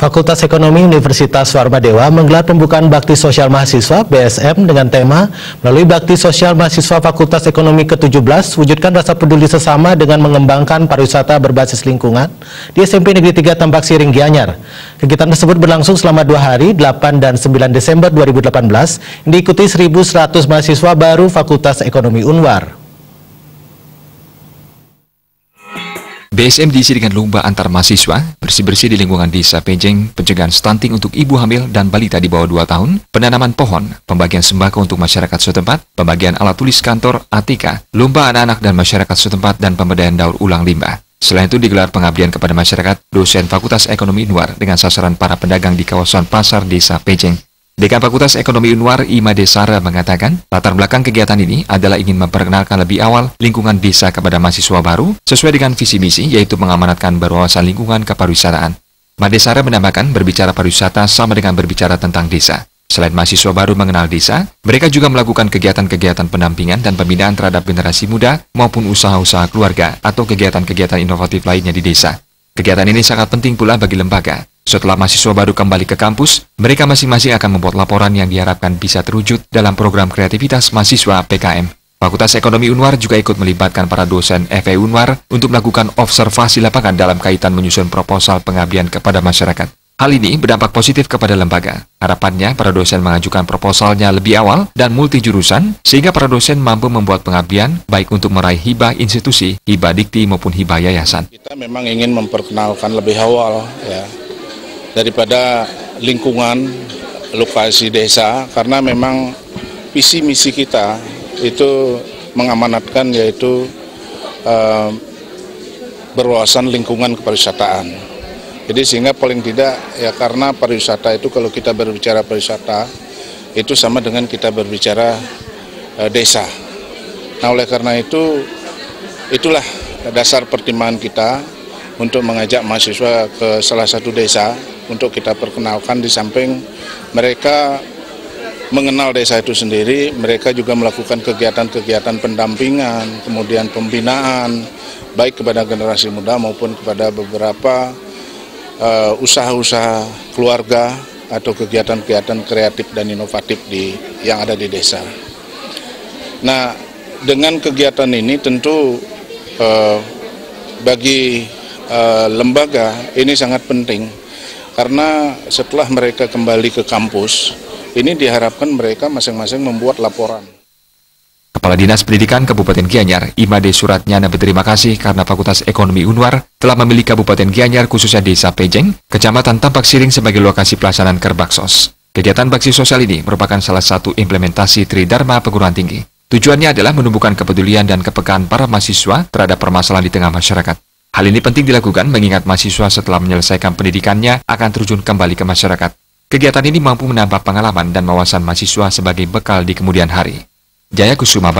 Fakultas Ekonomi Universitas Warmadewa menggelar pembukaan Bakti Sosial Mahasiswa (BSM) dengan tema melalui Bakti Sosial Mahasiswa Fakultas Ekonomi ke-17, wujudkan rasa peduli sesama dengan mengembangkan pariwisata berbasis lingkungan di SMP Negeri 3 Tambak Siring Gianyar. Kegiatan tersebut berlangsung selama 2 hari, 8 dan 9 Desember 2018, yang diikuti 1.100 mahasiswa baru Fakultas Ekonomi Unwar. BSM diisi dengan lomba antar mahasiswa, bersih-bersih di lingkungan desa Pejeng, pencegahan stunting untuk ibu hamil dan balita di bawah 2 tahun, penanaman pohon, pembagian sembako untuk masyarakat setempat, pembagian alat tulis kantor, ATK, lomba anak-anak dan masyarakat setempat, dan pemberdayaan daur ulang limbah. Selain itu digelar pengabdian kepada masyarakat, dosen Fakultas Ekonomi Unwar dengan sasaran para pedagang di kawasan pasar desa Pejeng. Dekan Fakultas Ekonomi Unwar, Imade Sara, mengatakan latar belakang kegiatan ini adalah ingin memperkenalkan lebih awal lingkungan desa kepada mahasiswa baru sesuai dengan visi misi, yaitu mengamanatkan berwawasan lingkungan kepariwisataan. Imade Sara menambahkan berbicara pariwisata sama dengan berbicara tentang desa. Selain mahasiswa baru mengenal desa, mereka juga melakukan kegiatan-kegiatan pendampingan dan pembinaan terhadap generasi muda maupun usaha-usaha keluarga atau kegiatan-kegiatan inovatif lainnya di desa. Kegiatan ini sangat penting pula bagi lembaga. Setelah mahasiswa baru kembali ke kampus, mereka masing-masing akan membuat laporan yang diharapkan bisa terwujud dalam program kreativitas mahasiswa PKM. Fakultas Ekonomi Unwar juga ikut melibatkan para dosen FE Unwar untuk melakukan observasi lapangan dalam kaitan menyusun proposal pengabdian kepada masyarakat. Hal ini berdampak positif kepada lembaga. Harapannya para dosen mengajukan proposalnya lebih awal dan multi jurusan, sehingga para dosen mampu membuat pengabdian baik untuk meraih hibah institusi, hibah dikti maupun hibah yayasan. Kita memang ingin memperkenalkan lebih awal ya, daripada lingkungan lokasi desa, karena memang visi misi kita itu mengamanatkan yaitu berwawasan lingkungan kepariwisataan. Jadi sehingga paling tidak ya, karena pariwisata itu, kalau kita berbicara pariwisata itu sama dengan kita berbicara desa. Nah, oleh karena itu, itulah dasar pertimbangan kita untuk mengajak mahasiswa ke salah satu desa untuk kita perkenalkan. Di samping mereka mengenal desa itu sendiri, mereka juga melakukan kegiatan-kegiatan pendampingan, kemudian pembinaan, baik kepada generasi muda maupun kepada beberapa usaha-usaha keluarga atau kegiatan-kegiatan kreatif dan inovatif yang ada di desa. Nah, dengan kegiatan ini tentu bagi lembaga ini sangat penting, karena setelah mereka kembali ke kampus, ini diharapkan mereka masing-masing membuat laporan. Kepala Dinas Pendidikan Kabupaten Gianyar, Imade Suratnyana, berterima kasih karena Fakultas Ekonomi Unwar telah memilih Kabupaten Gianyar, khususnya Desa Pejeng, Kecamatan Tambak Siring sebagai lokasi pelaksanaan Kerbaksos. Kegiatan bakti sosial ini merupakan salah satu implementasi Tridharma Perguruan Tinggi. Tujuannya adalah menumbuhkan kepedulian dan kepekaan para mahasiswa terhadap permasalahan di tengah masyarakat. Hal ini penting dilakukan mengingat mahasiswa setelah menyelesaikan pendidikannya akan terjun kembali ke masyarakat. Kegiatan ini mampu menambah pengalaman dan wawasan mahasiswa sebagai bekal di kemudian hari. Jaya Kusuma